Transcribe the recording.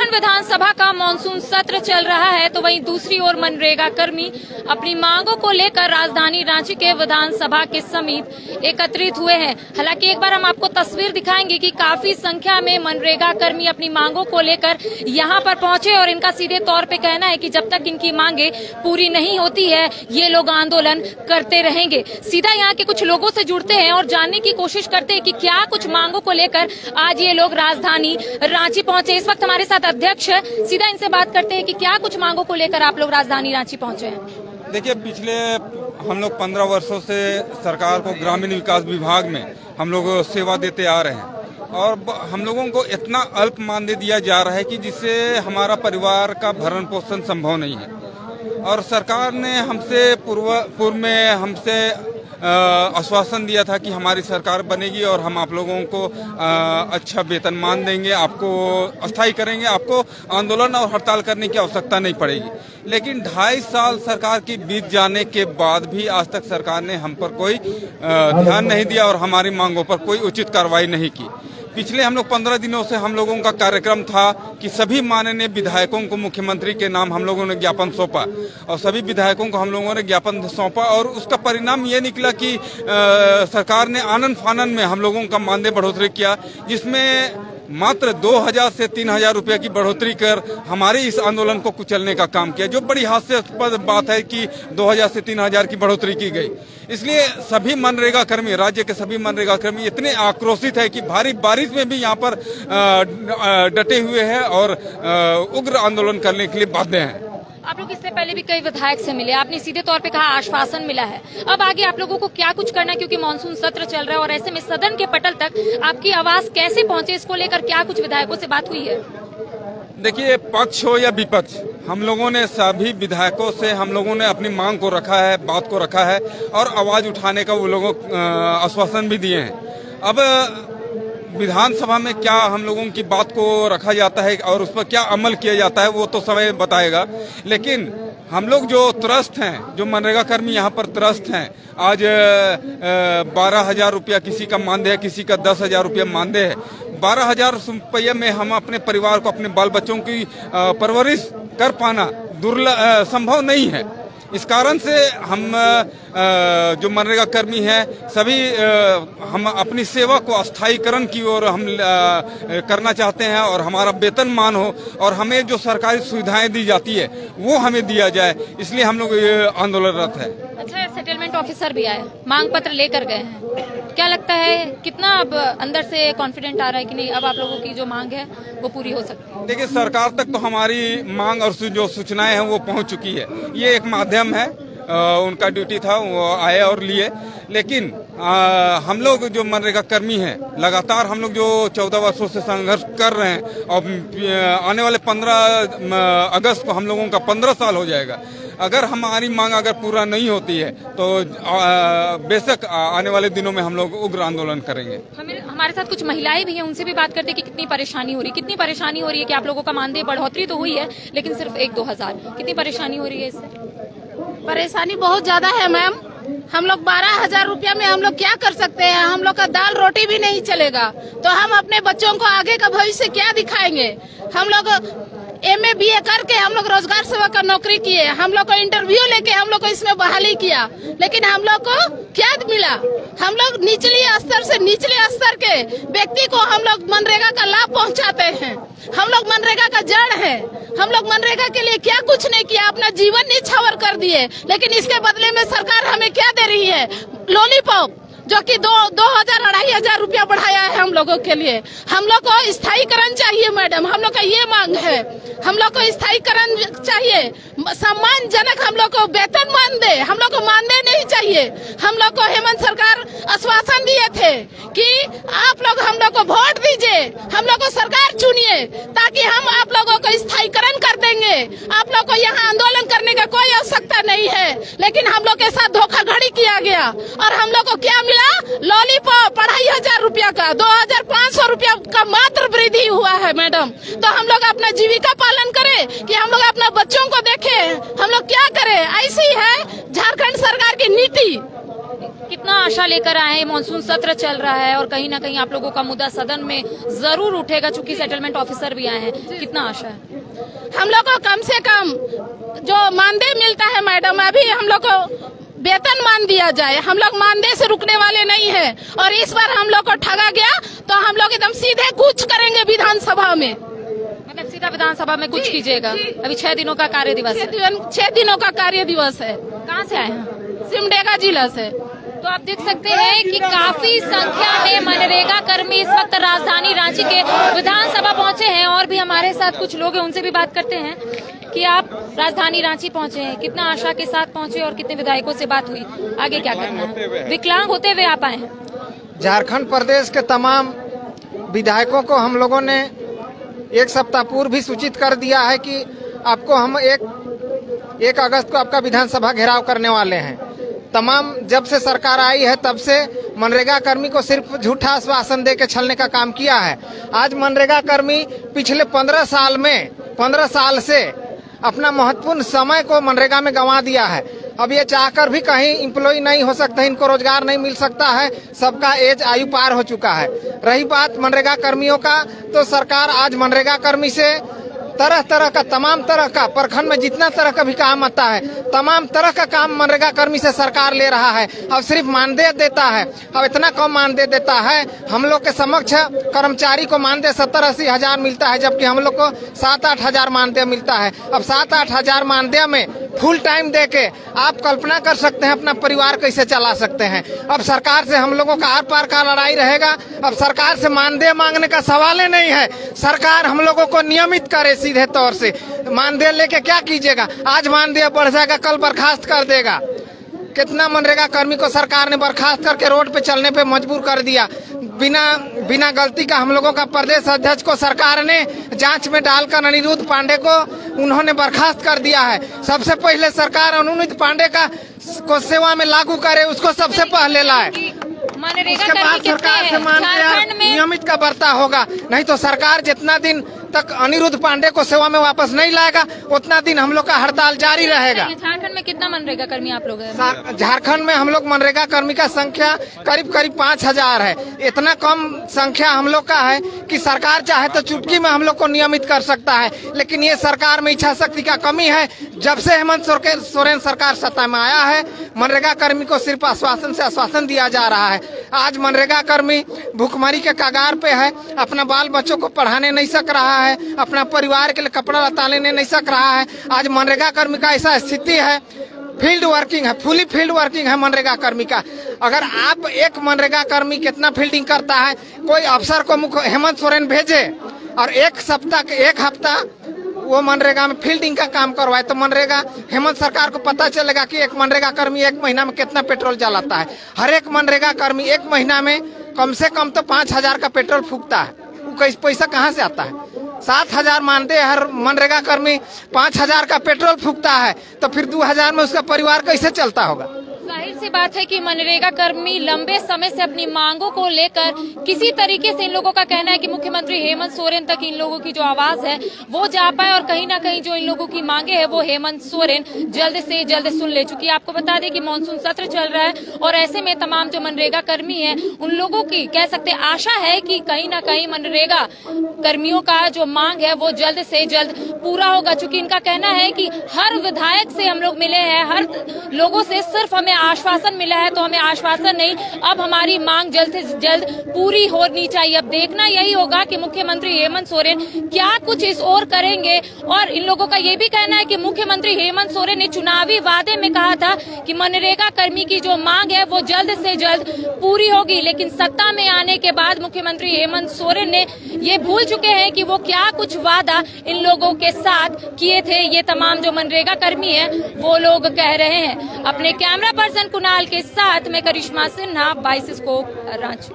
सदन विधानसभा का मानसून सत्र चल रहा है, तो वहीं दूसरी ओर मनरेगा कर्मी अपनी मांगों को लेकर राजधानी रांची के विधानसभा के समीप एकत्रित हुए हैं। हालांकि एक बार हम आपको तस्वीर दिखाएंगे कि काफी संख्या में मनरेगा कर्मी अपनी मांगों को लेकर यहां पर पहुंचे और इनका सीधे तौर पे कहना है कि जब तक इनकी मांगे पूरी नहीं होती है ये लोग आंदोलन करते रहेंगे। सीधा यहाँ के कुछ लोगों से जुड़ते हैं और जानने की कोशिश करते हैं कि क्या कुछ मांगों को लेकर आज ये लोग राजधानी रांची पहुंचे। इस वक्त हमारे साथ अध्यक्ष है, सीधा इनसे बात करते हैं कि क्या कुछ मांगों को लेकर आप लोग राजधानी रांची पहुंचे हैं। देखिए, पिछले हम लोग 15 वर्षों से सरकार को ग्रामीण विकास विभाग में हम लोग सेवा देते आ रहे हैं और हम लोगों को इतना अल्प मानदेय दिया जा रहा है कि जिससे हमारा परिवार का भरण पोषण संभव नहीं है। और सरकार ने हमसे पूर्व में हमसे आश्वासन दिया था कि हमारी सरकार बनेगी और हम आप लोगों को अच्छा वेतन मान देंगे, आपको अस्थायी करेंगे, आपको आंदोलन और हड़ताल करने की आवश्यकता नहीं पड़ेगी। लेकिन 2.5 साल सरकार की बीत जाने के बाद भी आज तक सरकार ने हम पर कोई ध्यान नहीं दिया और हमारी मांगों पर कोई उचित कार्रवाई नहीं की। पिछले हम लोग 15 दिनों से हम लोगों का कार्यक्रम था कि सभी माननीय विधायकों को मुख्यमंत्री के नाम हम लोगों ने ज्ञापन सौंपा और सभी विधायकों को हम लोगों ने ज्ञापन सौंपा और उसका परिणाम ये निकला कि सरकार ने आनन फानन में हम लोगों का मानदेय बढ़ोतरी किया, जिसमें मात्र 2,000 से 3,000 रुपए की बढ़ोतरी कर हमारे इस आंदोलन को कुचलने का काम किया, जो बड़ी हास्यास्पद बात है कि 2,000 से 3,000 की बढ़ोतरी की गई। इसलिए सभी मनरेगा कर्मी, राज्य के सभी मनरेगा कर्मी इतने आक्रोशित है कि भारी बारिश में भी यहाँ पर डटे हुए हैं और उग्र आंदोलन करने के लिए बाध्य हैं। आप लोग इससे पहले भी कई विधायक से मिले, आपने सीधे तौर पे कहा आश्वासन मिला है। अब आगे आप लोगों को क्या कुछ करना है, क्योंकि मानसून सत्र चल रहा है और ऐसे में सदन के पटल तक आपकी आवाज कैसे पहुंचे, इसको लेकर क्या कुछ विधायकों से बात हुई है? देखिए, पक्ष हो या विपक्ष, हम लोगों ने सभी विधायकों से हम लोगों ने अपनी मांग को रखा है, बात को रखा है और आवाज उठाने का वो लोगों आश्वासन भी दिए हैं। अब विधानसभा में क्या हम लोगों की बात को रखा जाता है और उस पर क्या अमल किया जाता है वो तो समय बताएगा। लेकिन हम लोग जो त्रस्त हैं, जो मनरेगा कर्मी यहाँ पर त्रस्त हैं, आज 12,000 रुपया किसी का मानदेय है, किसी का 10,000 रुपया मानदेय है। 12,000 रुपये में हम अपने परिवार को, अपने बाल बच्चों की परवरिश कर पाना संभव नहीं है। इस कारण से हम जो मनरेगा कर्मी हैं सभी हम अपनी सेवा को अस्थायीकरण की ओर हम करना चाहते हैं और हमारा वेतन मान हो और हमें जो सरकारी सुविधाएं दी जाती है वो हमें दिया जाए, इसलिए हम लोग आंदोलनरत है। अच्छा, सेटलमेंट ऑफिसर भी आए, मांग पत्र लेकर गए हैं, क्या लगता है कितना अब अंदर से कॉन्फिडेंट आ रहा है कि नहीं अब आप लोगों की जो मांग है वो पूरी हो सकती है? देखिए, सरकार तक तो हमारी मांग और जो सूचनाएं हैं वो पहुंच चुकी है। ये एक माध्यम है, उनका ड्यूटी था, वो आए और लिए। लेकिन हम लोग जो मनरेगा कर्मी हैं, लगातार हम लोग जो 14 वर्षों से संघर्ष कर रहे हैं और आने वाले 15 अगस्त को हम लोगों का 15 साल हो जाएगा। अगर हमारी मांग अगर पूरा नहीं होती है तो बेशक आने वाले दिनों में हम लोग उग्र आंदोलन करेंगे। हमारे साथ कुछ महिलाएं भी हैं, उनसे भी बात करते हैं कि कितनी परेशानी हो रही है। कितनी परेशानी हो रही है कि आप लोगों का मानदेय बढ़ोतरी तो हुई है लेकिन सिर्फ 1-2 हजार, कितनी परेशानी हो रही है इससे? परेशानी बहुत ज्यादा है मैम। हम लोग 12,000 रुपया में हम लोग क्या कर सकते हैं? हम लोग का दाल रोटी भी नहीं चलेगा तो हम अपने बच्चों को आगे का भविष्य क्या दिखाएंगे? हम लोग MA BA करके हम लोग रोजगार सेवक का नौकरी किए, हम लोग को इंटरव्यू लेके हम लोग को इसमें बहाली किया, लेकिन हम लोग को क्या मिला? हम लोग निचले स्तर से निचले स्तर के व्यक्ति को हम लोग मनरेगा का लाभ पहुंचाते हैं। हम लोग मनरेगा का जड़ है। हम लोग मनरेगा के लिए क्या कुछ नहीं किया, अपना जीवन निछावर कर दिए, लेकिन इसके बदले में सरकार हमें क्या दे रही है? लॉलीपॉप, जो कि 2,000-2,500 रुपया बढ़ाया है हम लोगों के लिए। हम लोग को स्थायीकरण चाहिए मैडम, हम लोग का ये मांग है। हम लोग को स्थायीकरण चाहिए, सम्मानजनक हम लोग को वेतन मान दे, हम लोग को मानदेय नहीं चाहिए। हम लोग को हेमंत सरकार आश्वासन दिए थे कि आप लोग हम लोग को वोट दीजिए, हम लोग को सरकार चुनिए ताकि हम आप लोगों को स्थायीकरण कर देंगे। आप लोग को यहाँ आंदोलन करने का कोई आवश्यकता नहीं है, लेकिन हम लोग के साथ धोखाधड़ी किया गया और हम लोग को क्या मिला? लॉलीपॉप 2,500 रुपया का 2,500 रुपया का मात्र वृद्धि हुआ है मैडम। तो हम लोग अपना जीविका पालन करें कि हम लोग अपना बच्चों को देखें? हम लोग क्या करें? ऐसी है झारखंड सरकार की नीति। कितना आशा लेकर आए हैं? मानसून सत्र चल रहा है और कहीं ना कहीं आप लोगों का मुद्दा सदन में जरूर उठेगा, चूंकि सेटलमेंट ऑफिसर भी आए हैं। कितना आशा है? हम लोग को कम से कम जो मानदेय मिलता है मैडम, अभी हम लोग को वेतन मान दिया जाए। हम लोग मानदेय से रुकने वाले नहीं है, और इस बार हम लोग को ठगा गया तो हम लोग एकदम सीधे कूच करेंगे विधानसभा में। मतलब सीधा विधानसभा में कुछ कीजिएगा? अभी 6 दिनों का कार्य दिवस है। 6 दिनों का कार्य दिवस है। कहाँ से आए हैं? सिमडेगा जिला से। तो आप देख सकते हैं कि काफी संख्या में मनरेगा कर्मी इस वक्त राजधानी रांची के विधानसभा पहुंचे हैं, और भी हमारे साथ कुछ लोग हैं, उनसे भी बात करते हैं कि आप राजधानी रांची पहुंचे हैं, कितना आशा के साथ पहुंचे और कितने विधायकों से बात हुई, आगे क्या करना है? विकलांग होते हुए आप आए हैं। झारखंड प्रदेश के तमाम विधायकों को हम लोगों ने 1 सप्ताह पूर्व भी सूचित कर दिया है कि आपको हम 1 अगस्त को आपका विधानसभा घेराव करने वाले हैं। तमाम जब से सरकार आई है तब से मनरेगा कर्मी को सिर्फ झूठा आश्वासन दे के छलने का काम किया है। आज मनरेगा कर्मी पिछले 15 साल से अपना महत्वपूर्ण समय को मनरेगा में गंवा दिया है। अब ये चाहकर भी कहीं एम्प्लॉय नहीं हो सकते, इनको रोजगार नहीं मिल सकता है, सबका एज आयु पार हो चुका है। रही बात मनरेगा कर्मियों का, तो सरकार आज मनरेगा कर्मी से तरह का तमाम तरह का प्रखंड में जितना तरह का भी काम आता है, तमाम तरह का काम मनरेगा कर्मी से सरकार ले रहा है। अब सिर्फ मानदेय देता है, अब इतना कम मानदेय देता है। हम लोग के समक्ष कर्मचारी को मानदेय 70-80 हजार मिलता है, जबकि हम लोग को 7-8 हजार मानदेय मिलता है। अब 7-8 हजार मानदेय में फुल टाइम दे के आप कल्पना कर सकते हैं अपना परिवार कैसे चला सकते हैं। अब सरकार से हम लोगों का आर पार का लड़ाई रहेगा। अब सरकार से मानदेय मांगने का सवाल ही नहीं है, सरकार हम लोगों को नियमित करे सीधे तौर से। मानदेय लेके क्या कीजिएगा? आज मानदेय बढ़ जाएगा, कल बर्खास्त कर देगा। कितना मनरेगा कर्मी को सरकार ने बर्खास्त करके रोड पे चलने पे मजबूर कर दिया। बिना गलती का हम लोगों का प्रदेश अध्यक्ष को सरकार ने जांच में डालकर अनिरुद्ध पांडे को उन्होंने बर्खास्त कर दिया है। सबसे पहले सरकार अनिरुद्ध पांडे को सेवा में लागू करे, उसको सबसे पहले लाए। उसके बाद सरकार से मानदेय नियमित का बर्ता होगा, नहीं तो सरकार जितना दिन तक अनिरुद्ध पांडे को सेवा में वापस नहीं लाएगा उतना दिन हम लोग का हड़ताल जारी रहेगा। झारखंड में कितना मनरेगा कर्मी आप लोग हैं? झारखंड में हम लोग मनरेगा कर्मी का संख्या करीब 5,000 है। इतना कम संख्या हम लोग का है कि सरकार चाहे तो चुटकी में हम लोग को नियमित कर सकता है, लेकिन ये सरकार में इच्छा शक्ति का कमी है। जब से हेमंत सोरेन सरकार सत्ता में आया है, मनरेगा कर्मी को सिर्फ आश्वासन से आश्वासन दिया जा रहा है। आज मनरेगा कर्मी भूखमरी के कगार पे है, अपना बाल बच्चों को पढ़ाने नहीं सक रहा है, अपना परिवार के लिए कपड़ा लता लेने नहीं सक रहा है। आज मनरेगा कर्मी का ऐसा स्थिति है, फील्ड वर्किंग है, फुली फील्ड वर्किंग है मनरेगा कर्मी का। अगर आप एक मनरेगा कर्मी कितना फील्डिंग करता है, कोई अफसर को हेमंत सोरेन भेजे और एक हफ्ता वो मनरेगा में फील्डिंग का काम करवाए, तो मनरेगा हेमंत सरकार को पता चलेगा कि एक मनरेगा कर्मी 1 महीना में कितना पेट्रोल जलाता है। हर एक मनरेगा कर्मी 1 महीना में कम से कम तो 5,000 का पेट्रोल फूकता है। वो पैसा कहाँ से आता है? 7,000 मानदेय हर मनरेगा कर्मी 5,000 का पेट्रोल फूकता है, तो फिर 2,000 में उसका परिवार कैसे चलता होगा? जाहिर सी बात है कि मनरेगा कर्मी लंबे समय से अपनी मांगों को लेकर किसी तरीके से इन लोगों का कहना है कि मुख्यमंत्री हेमंत सोरेन तक इन लोगों की जो आवाज है वो जा पाए, और कहीं ना कहीं जो इन लोगों की मांगे है वो हेमंत सोरेन जल्द से जल्द सुन ले चुकी है। आपको बता दें कि मानसून सत्र चल रहा है, और ऐसे में तमाम जो मनरेगा कर्मी है उन लोगों की कह सकते आशा है कि कहीं ना कहीं मनरेगा कर्मियों का जो मांग है वो जल्द से जल्द पूरा होगा। चूंकि इनका कहना है कि हर विधायक से हम लोग मिले हैं, हर लोगों से सिर्फ हमें आश्वासन मिला है, तो हमें आश्वासन नहीं, अब हमारी मांग जल्द से जल्द पूरी होनी चाहिए। अब देखना यही होगा कि मुख्यमंत्री हेमंत सोरेन क्या कुछ इस ओर करेंगे। और इन लोगों का ये भी कहना है कि मुख्यमंत्री हेमंत सोरेन ने चुनावी वादे में कहा था कि मनरेगा कर्मी की जो मांग है वो जल्द से जल्द पूरी होगी, लेकिन सत्ता में आने के बाद मुख्यमंत्री हेमंत सोरेन ने ये भूल चुके हैं कि वो क्या कुछ वादा इन लोगों के साथ किए थे। ये तमाम जो मनरेगा कर्मी है वो लोग कह रहे हैं। अपने कैमरा पर्सन कुणाल के साथ मैं करिश्मा सिन्हा, 22 स्कोप, रांची।